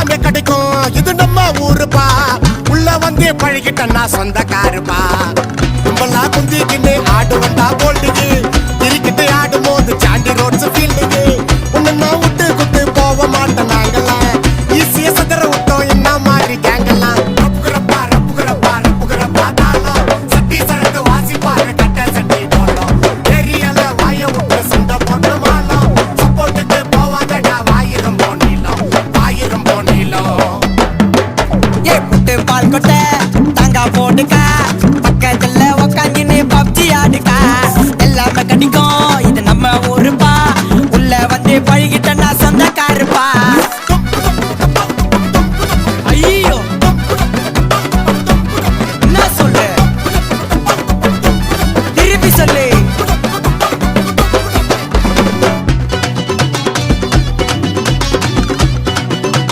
எல்லாமே கிடைக்கும் இது நம்ம ஊருப்பா உள்ள வந்து பழகிட்டா சொந்தக்காருப்பா கும்பலா குந்திக்கின்னு ஆடு வந்தா போல்டுக்கு இருக்கிட்டு ஆடும் போது சாண்டி ரோட்ஸ் ஃபீல்டுக்கு